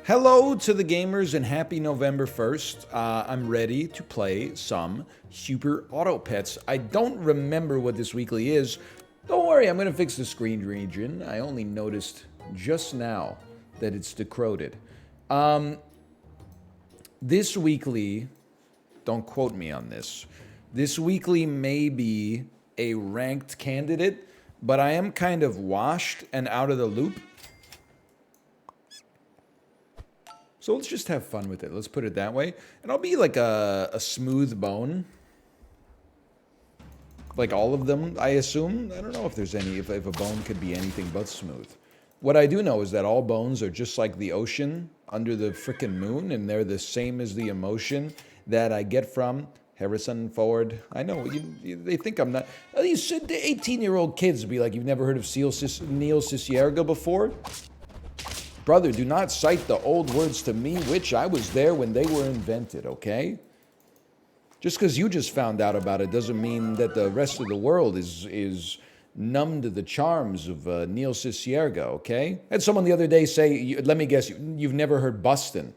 Hello to the gamers and happy November 1st. I'm ready to play some Super Auto Pets. I don't remember what this weekly is. Don't worry, I'm going to fix the screen region. I only noticed just now that it's decroded. This weekly, don't quote me on this. This weekly may be a ranked candidate, but I am kind of washed and out of the loop. So let's just have fun with it. Let's put it that way. And I'll be like a smooth bone. Like all of them, I assume. I don't know if there's any, if a bone could be anything but smooth. What I do know is that all bones are just like the ocean under the frickin' moon, and they're the same as the emotion that I get from Harrison Ford. I know, they think I'm not. These 18-year-old kids be like, you've never heard of Neil Cicierega before? Brother, do not cite the old words to me, which I was there when they were invented, okay? Just because you just found out about it doesn't mean that the rest of the world is numb to the charms of Neil Cicierega, okay? I had someone the other day say, let me guess, you've never heard Bustin'.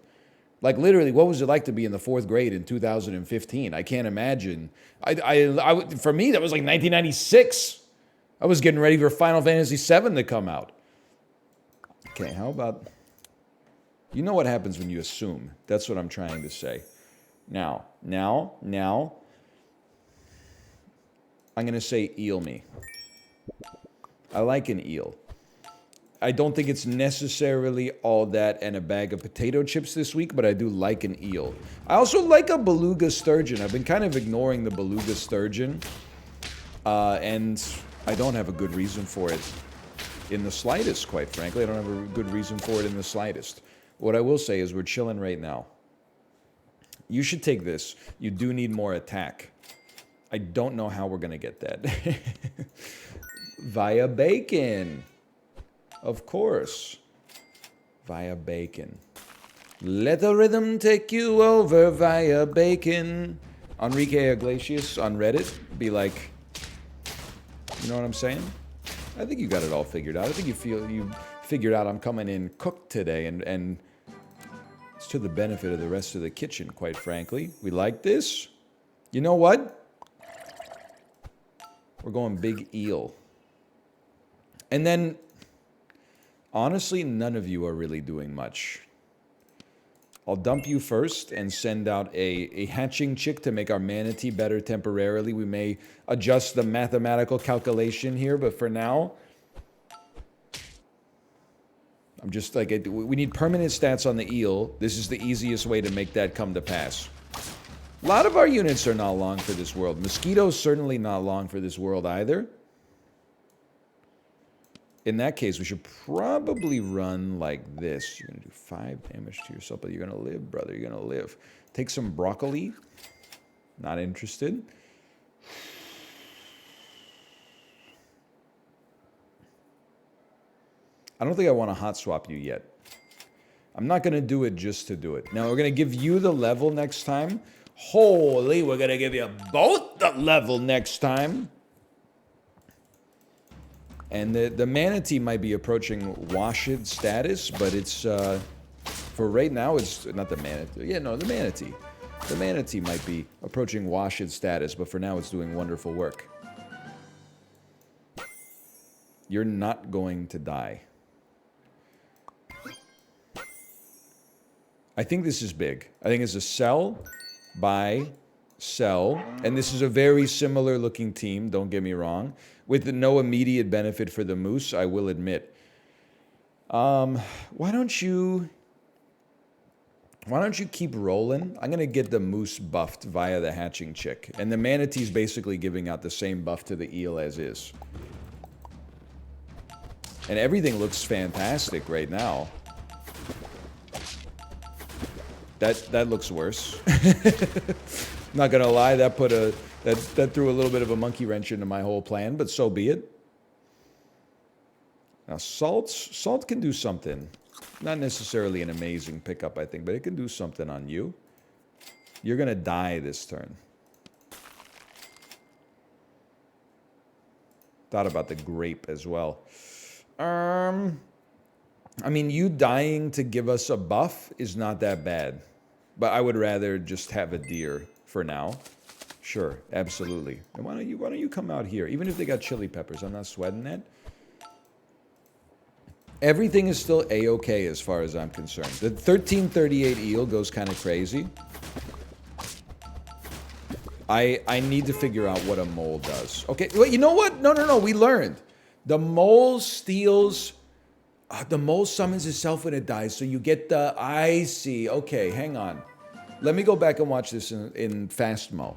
Like, literally, what was it like to be in the 4th grade in 2015? I can't imagine. For me, that was like 1996. I was getting ready for Final Fantasy VII to come out. Okay, how about... You know what happens when you assume. That's what I'm trying to say. Now, I'm going to say eel me. I like an eel. I don't think it's necessarily all that and a bag of potato chips this week, but I do like an eel. I also like a beluga sturgeon. I've been kind of ignoring the beluga sturgeon, and I don't have a good reason for it in the slightest, quite frankly. I don't have a good reason for it in the slightest. What I will say is we're chilling right now. You should take this. You do need more attack. I don't know how we're going to get that. Via bacon. Of course. Via bacon. Let the rhythm take you over via bacon. Enrique Iglesias on Reddit be like, you know what I'm saying? I think you got it all figured out. I think you figured out I'm coming in cooked today, and it's to the benefit of the rest of the kitchen, quite frankly. We like this. You know what? We're going big eel. And then, honestly, none of you are really doing much. I'll dump you first and send out a hatching chick to make our manatee better temporarily. We may adjust the mathematical calculation here, but for now, I'm just like, we need permanent stats on the eel. This is the easiest way to make that come to pass. A lot of our units are not long for this world. Mosquito's certainly not long for this world either. In that case, we should probably run like this. You're going to do 5 damage to yourself, but you're going to live, brother. You're going to live. Take some broccoli. Not interested. I don't think I want to hot swap you yet. I'm not going to do it just to do it. Now, we're going to give you the level next time. Holy, we're going to give you both the level next time. And the manatee might be approaching washed status, but it's, for right now, it's not the manatee. Yeah, no, the manatee. The manatee might be approaching washed status, but for now, it's doing wonderful work. You're not going to die. I think this is big. I think it's a sell, buy, sell, and this is a very similar looking team, don't get me wrong, with no immediate benefit for the moose, I will admit. Why don't you keep rolling? I'm gonna get the moose buffed via the hatching chick, and the manatee's basically giving out the same buff to the eel as is. And everything looks fantastic right now. That looks worse. Not gonna lie, that threw a little bit of a monkey wrench into my whole plan, but so be it. Now salt can do something. Not necessarily an amazing pickup, I think, but it can do something on you. You're gonna die this turn. Thought about the grape as well. I mean, you dying to give us a buff is not that bad. But I would rather just have a deer for now. Sure, absolutely. And why don't you come out here? Even if they got chili peppers, I'm not sweating that. Everything is still A-okay as far as I'm concerned. The 1338 eel goes kind of crazy. I need to figure out what a mole does. Okay, well, you know what? No, we learned. The mole steals... the mole summons itself when it dies, so you get the... I see. Okay, hang on. Let me go back and watch this in fast mo.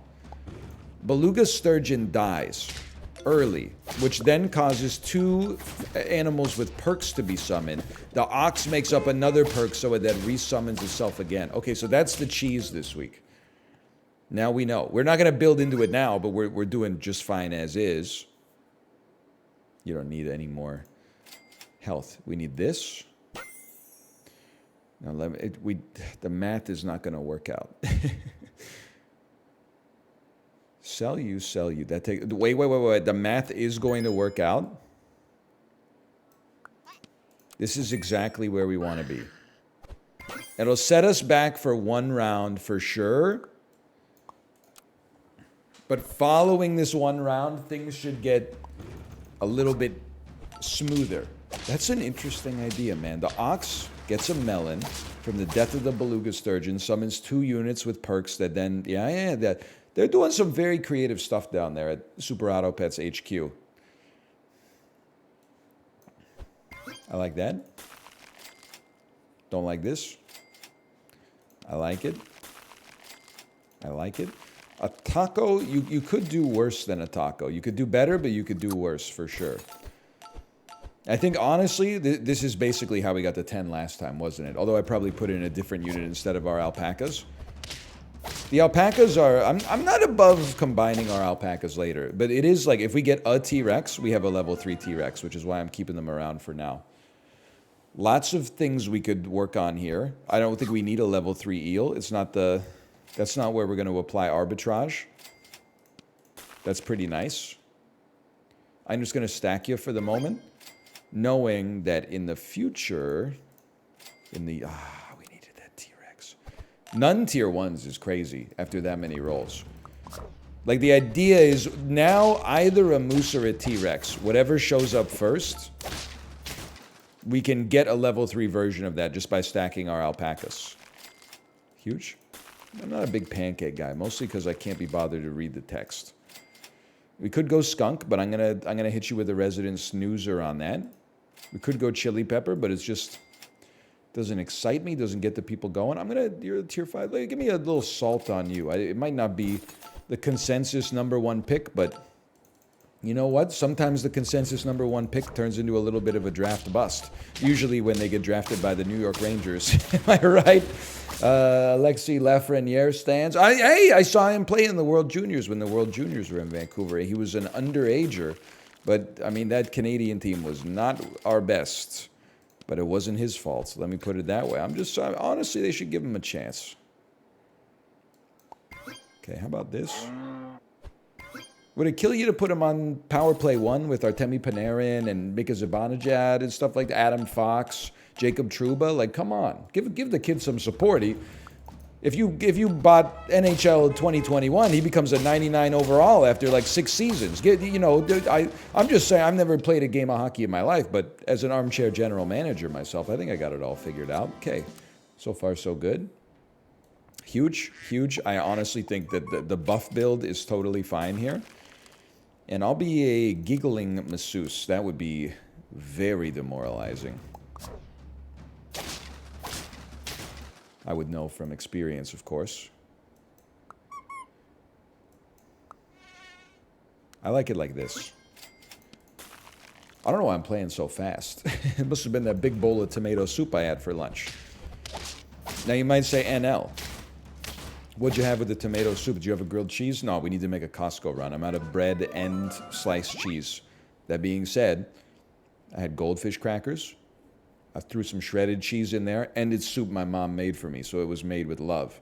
Beluga sturgeon dies early, which then causes 2 animals with perks to be summoned. The ox makes up another perk so it then resummons itself again. Okay, so that's the cheese this week. Now we know. We're not going to build into it now, but we're doing just fine as is. You don't need any more health. We need this. Now the math is not going to work out. Sell you. That take wait. The math is going to work out. This is exactly where we want to be. It'll set us back for 1 round for sure. But following this 1 round, things should get a little bit smoother. That's an interesting idea, man. The ox gets a melon from the death of the beluga sturgeon, summons 2 units with perks that then... Yeah, they're doing some very creative stuff down there at Super Auto Pets HQ. I like that. Don't like this. I like it. I like it. A taco, you could do worse than a taco. You could do better, but you could do worse for sure. I think, honestly, this is basically how we got to 10 last time, wasn't it? Although I probably put in a different unit instead of our alpacas. The alpacas are... I'm not above combining our alpacas later. But it is like, if we get a T-Rex, we have a level 3 T-Rex, which is why I'm keeping them around for now. Lots of things we could work on here. I don't think we need a level 3 eel. It's not the... That's not where we're going to apply arbitrage. That's pretty nice. I'm just going to stack you for the moment, knowing that in the future, we needed that T-Rex. None tier 1s is crazy after that many rolls. Like, the idea is now either a moose or a T-Rex. Whatever shows up first, we can get a level 3 version of that just by stacking our alpacas. Huge. I'm not a big pancake guy, mostly because I can't be bothered to read the text. We could go skunk, but I'm gonna hit you with a resident snoozer on that. We could go chili pepper, but it's just doesn't excite me, doesn't get the people going. You're a tier 5. Give me a little salt on you. It might not be the consensus #1 pick, but you know what? Sometimes the consensus #1 pick turns into a little bit of a draft bust. Usually when they get drafted by the New York Rangers. Am I right? Alexis Lafreniere stands. I saw him play in the World Juniors when the World Juniors were in Vancouver. He was an underager. But, I mean, that Canadian team was not our best. But it wasn't his fault. Let me put it that way. Honestly, they should give him a chance. Okay, how about this? Would it kill you to put him on Power Play 1 with Artemi Panarin and Mika Zibanejad and stuff like that? Adam Fox, Jacob Trouba? Like, come on. Give the kid some support. If you bought NHL 2021, he becomes a 99 overall after like 6 seasons. I'm just saying, I've never played a game of hockey in my life, but as an armchair general manager myself, I think I got it all figured out. Okay, so far so good. Huge. I honestly think that the buff build is totally fine here. And I'll be a giggling masseuse. That would be very demoralizing. I would know from experience, of course. I like it like this. I don't know why I'm playing so fast. It must have been that big bowl of tomato soup I had for lunch. Now you might say, NL. What'd you have with the tomato soup? Did you have a grilled cheese? No, we need to make a Costco run. I'm out of bread and sliced cheese. That being said, I had goldfish crackers. I threw some shredded cheese in there, and it's soup my mom made for me, so it was made with love.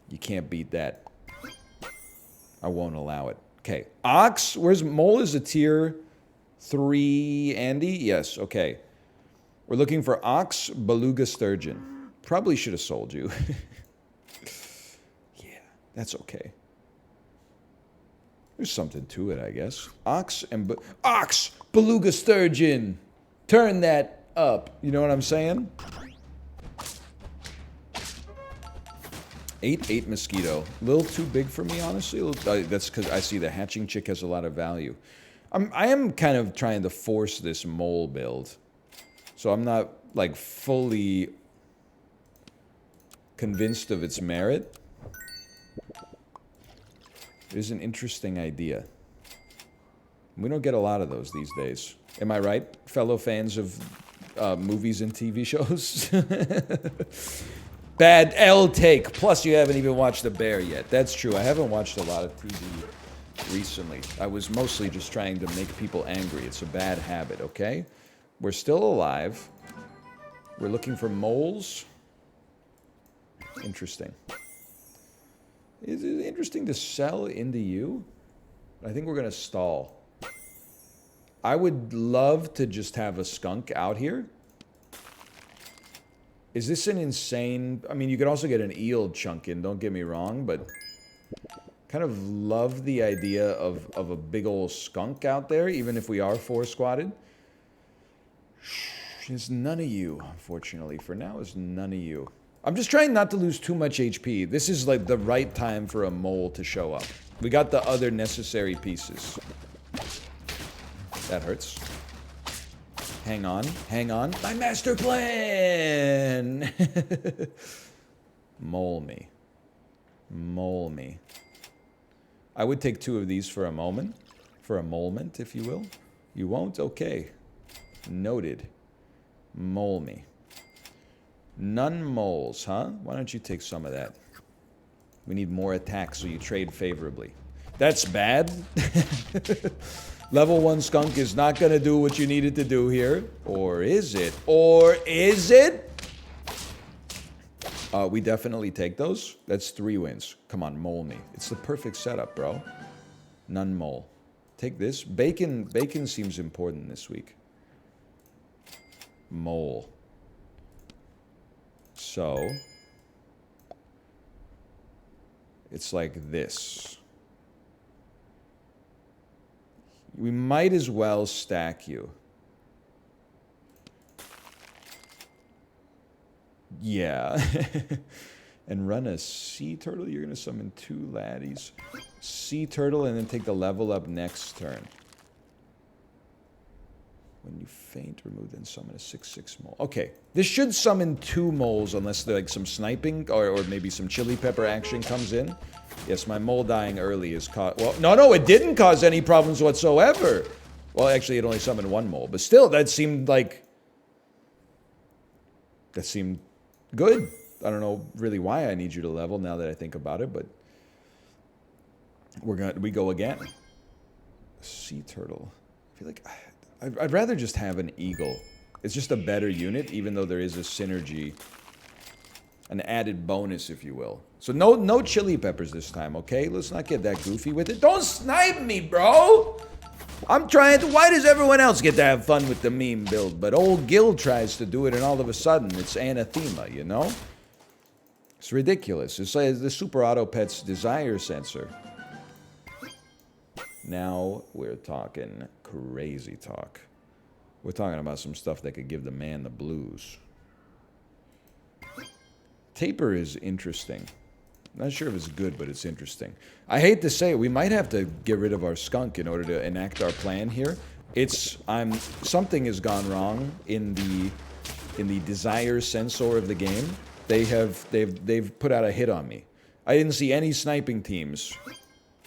You can't beat that. I won't allow it. Okay, ox. Where's mole? Is a tier 3 Andy? Yes, okay. We're looking for ox, beluga, sturgeon. Probably should have sold you. Yeah, that's okay. There's something to it, I guess. Ox, beluga, sturgeon. Turn that up. You know what I'm saying? 8 mosquito. A little too big for me, honestly. That's because I see the hatching chick has a lot of value. I am kind of trying to force this mole build. So I'm not, like, fully convinced of its merit. It is an interesting idea. We don't get a lot of those these days. Am I right, fellow fans of movies and TV shows? Bad L take. Plus, you haven't even watched The Bear yet. That's true. I haven't watched a lot of TV recently. I was mostly just trying to make people angry. It's a bad habit, okay? We're still alive. We're looking for moles. Interesting. Is it interesting to sell into you? I think we're going to stall. I would love to just have a skunk out here. Is this an insane... I mean, you could also get an eel chunk in, don't get me wrong, but... kind of love the idea of a big old skunk out there, even if we are 4-squatted. It's none of you, unfortunately. For now, it's none of you. I'm just trying not to lose too much HP. This is like the right time for a mole to show up. We got the other necessary pieces. That hurts. Hang on, hang on. My master plan! Mole me. Mole me. I would take 2 of these for a moment. For a moment, if you will. You won't? Okay. Noted. Mole me. None moles, huh? Why don't you take some of that? We need more attacks so you trade favorably. That's bad. Level 1 skunk is not going to do what you needed to do here. Or is it? Or is it? We definitely take those. That's 3 wins. Come on, mole me. It's the perfect setup, bro. None mole. Take this. Bacon seems important this week. Mole. So, it's like this. We might as well stack you. Yeah. And run a sea turtle. You're going to summon 2 laddies. Sea turtle and then take the level up next turn. When you faint, remove then summon a 6/6 mole. Okay. This should summon 2 moles unless there's like some sniping or maybe some chili pepper action comes in. Yes, my mole dying early is well, no, it didn't cause any problems whatsoever. Well, actually, it only summoned 1 mole. But still, that seemed like... that seemed good. I don't know really why I need you to level now that I think about it, but... we go again. Sea turtle. I feel like... I'd rather just have an eagle. It's just a better unit, even though there is a synergy. An added bonus, if you will. So no chili peppers this time, okay? Let's not get that goofy with it. Don't snipe me, bro! I'm trying to... Why does everyone else get to have fun with the meme build? But old Gil tries to do it, and all of a sudden, it's anathema, you know? It's ridiculous. It's like the Super Auto Pet's desire sensor. Now we're talking crazy talk. We're talking about some stuff that could give the man the blues. Taper is interesting. Not sure if it's good, but it's interesting. I hate to say it, we might have to get rid of our skunk in order to enact our plan here. Something has gone wrong in the desire sensor of the game. They've put out a hit on me. I didn't see any sniping teams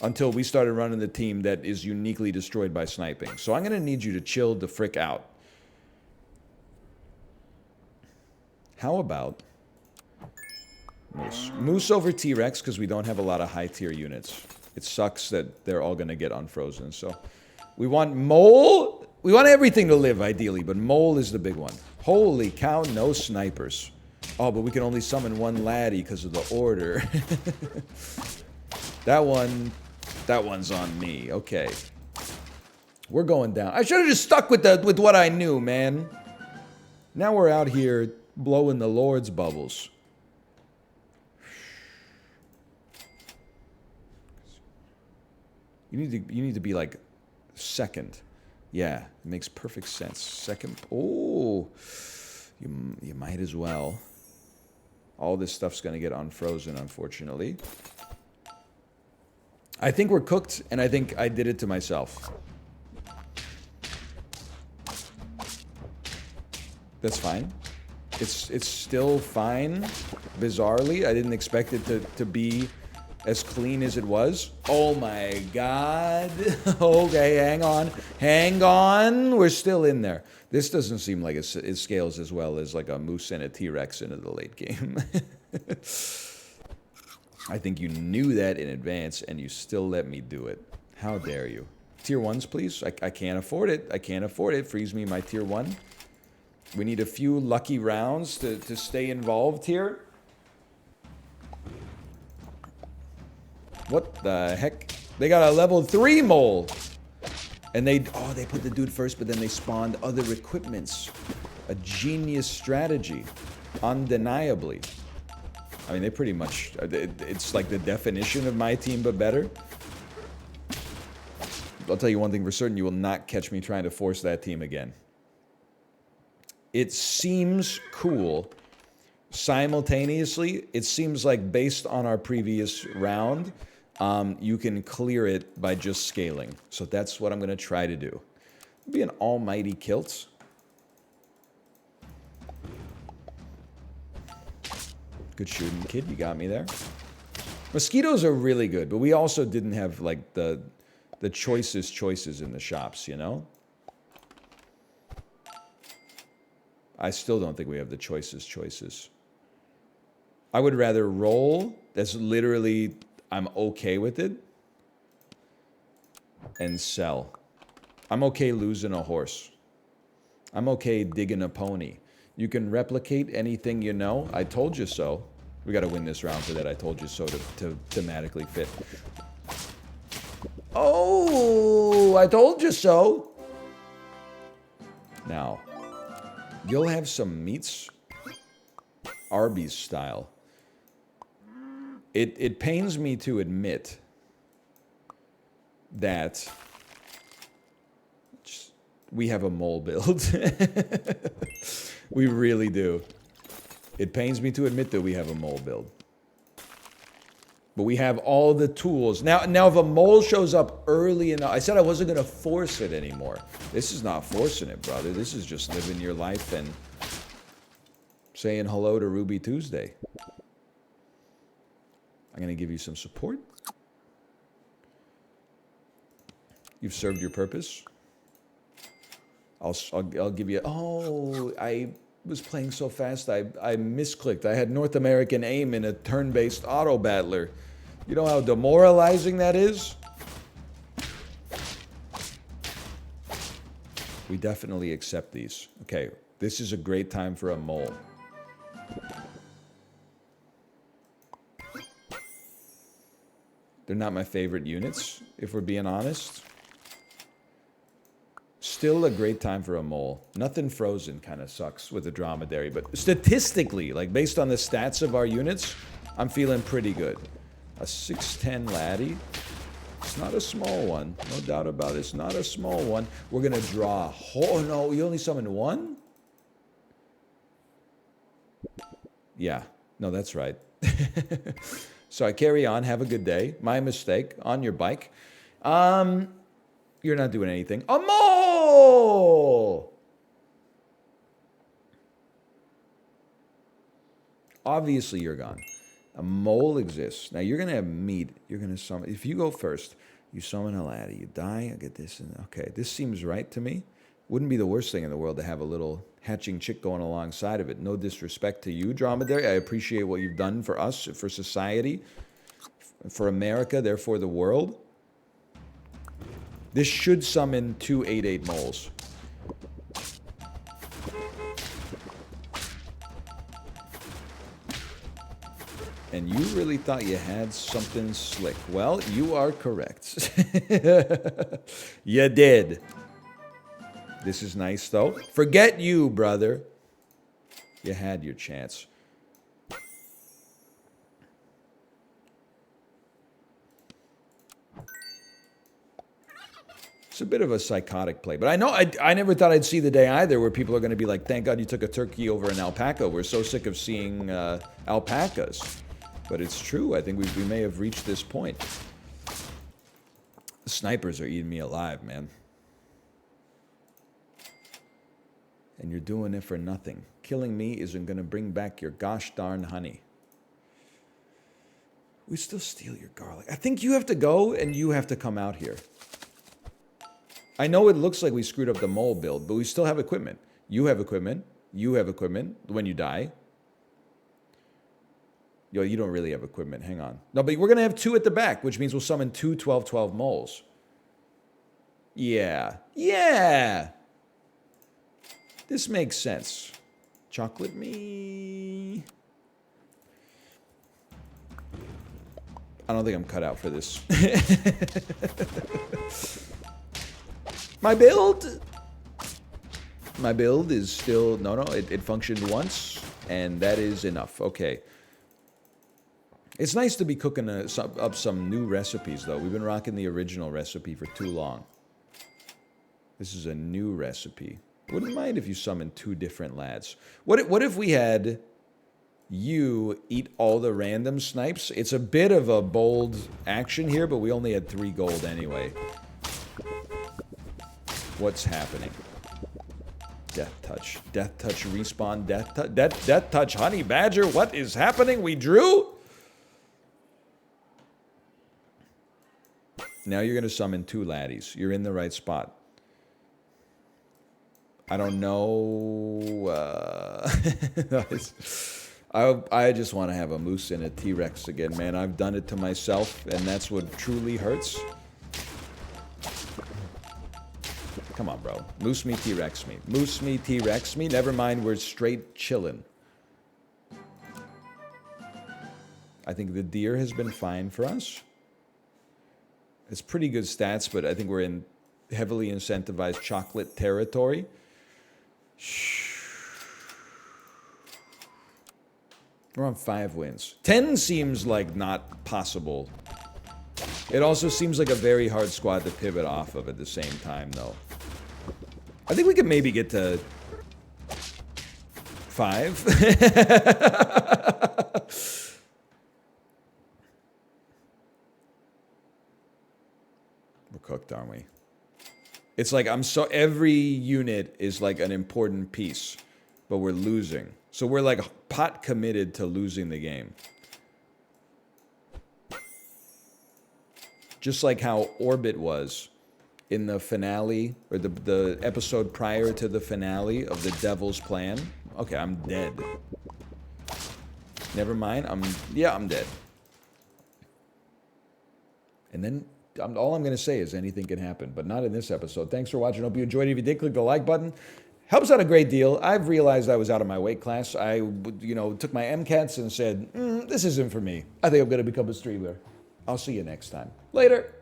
until we started running the team that is uniquely destroyed by sniping. So I'm going to need you to chill the frick out. How about Moose? Moose over T-Rex because we don't have a lot of high-tier units. It sucks that they're all going to get unfrozen. So we want Mole. We want everything to live, ideally, but Mole is the big one. Holy cow, no snipers. Oh, but we can only summon 1 laddie because of the order. That one's on me. Okay. We're going down. I should have just stuck with what I knew, man. Now we're out here blowing the Lord's bubbles. You need to be like second. Yeah, it makes perfect sense. Second. Oh, you might as well. All this stuff's going to get unfrozen, unfortunately. I think we're cooked, and I think I did it to myself. That's fine. It's still fine. Bizarrely, I didn't expect it to be as clean as it was. Oh my god. Okay, hang on. Hang on. We're still in there. This doesn't seem like it scales as well as like a moose and a T-Rex into the late game. I think you knew that in advance and you still let me do it. How dare you? Tier 1s, please. I can't afford it. I can't afford it. Freeze me my tier 1. We need a few lucky rounds to stay involved here. What the heck? They got a level 3 mole. And they put the dude first, but then they spawned other equipments. A genius strategy. Undeniably. I mean, they pretty much, it's like the definition of my team, but better. I'll tell you one thing for certain, you will not catch me trying to force that team again. It seems cool. Simultaneously, it seems like based on our previous round, you can clear it by just scaling. So that's what I'm going to try to do. Be an almighty kilt. Good shooting, kid. You got me there. Mosquitoes are really good, but we also didn't have like the choices in the shops, you know? I still don't think we have the choices. I would rather roll. That's literally, I'm okay with it. And sell. I'm okay losing a horse. I'm okay digging a pony. You can replicate anything you know. I told you so. We got to win this round for that. I told you so to thematically fit. Oh, I told you so. Now, you'll have some meats, Arby's style. It pains me to admit that we have a mole build. We really do. It pains me to admit that we have a mole build. But we have all the tools. Now if a mole shows up early enough, I said I wasn't going to force it anymore. This is not forcing it, brother. This is just living your life and saying hello to Ruby Tuesday. I'm going to give you some support. You've served your purpose. I'll give you... Oh, I was playing so fast, I misclicked. I had North American aim in a turn-based autobattler. You know how demoralizing that is? We definitely accept these. Okay, this is a great time for a mole. They're not my favorite units, if we're being honest. Still a great time for a mole. Nothing frozen kind of sucks with a dromedary, but statistically, like based on the stats of our units, I'm feeling pretty good. A 6'10 laddie. It's not a small one. No doubt about it. It's not a small one. We're going to draw. Oh, no. We only summoned one? Yeah. No, that's right. So I carry on. Have a good day. My mistake. On your bike. You're not doing anything. A mole! Obviously, you're gone. A mole exists. Now, you're going to have meat. You're going to summon. If you go first, you summon a laddie. You die. I get this. And okay, this seems right to me. Wouldn't be the worst thing in the world to have a little hatching chick going alongside of it. No disrespect to you, Dromedary. I appreciate what you've done for us, for society, for America, therefore the world. This should summon 2 8/8 moles. And you really thought you had something slick. Well, you are correct. You did. This is nice, though. Forget you, brother. You had your chance. It's a bit of a psychotic play. But I know I never thought I'd see the day either where people are going to be like, thank God you took a turkey over an alpaca. We're so sick of seeing alpacas. But it's true. I think we may have reached this point. The snipers are eating me alive, man. And you're doing it for nothing. Killing me isn't going to bring back your gosh darn honey. We still steal your garlic. I think you have to go and you have to come out here. I know it looks like we screwed up the mole build, but we still have equipment. You have equipment. You have equipment when you die. Yo, you don't really have equipment. Hang on. No, but we're going to have 2 at the back, which means we'll summon 2 12-12 moles. Yeah. Yeah. This makes sense. Chocolate me. I don't think I'm cut out for this. My build is still... No, it functioned once, and that is enough. Okay. It's nice to be cooking up some new recipes, though. We've been rocking the original recipe for too long. This is a new recipe. Wouldn't mind if you summoned 2 different lads. What if we had you eat all the random snipes? It's a bit of a bold action here, but we only had 3 gold anyway. What's happening? Death touch. Death touch respawn. Death touch honey badger. What is happening? We drew? Now you're going to summon 2 laddies. You're in the right spot. I don't know. I just want to have a moose and a T-Rex again, man. I've done it to myself, and that's what truly hurts. Come on, bro. Moose me, T-Rex me. Moose me, T-Rex me. Never mind, we're straight chillin'. I think the deer has been fine for us. It's pretty good stats, but I think we're in heavily incentivized chocolate territory. We're on 5 wins. 10 seems like not possible. It also seems like a very hard squad to pivot off of at the same time, though. I think we could maybe get to 5. We're cooked, aren't we? It's like every unit is like an important piece, but we're losing. So we're like pot committed to losing the game. Just like how Orbit was in the finale, or the episode prior to the finale of The Devil's Plan. Okay, I'm dead. Never mind, I'm dead. And then, all I'm going to say is anything can happen, but not in this episode. Thanks for watching. Hope you enjoyed it. If you did, click the like button. Helps out a great deal. I've realized I was out of my weight class. I, took my MCATs and said, this isn't for me. I think I'm going to become a streamer. I'll see you next time. Later.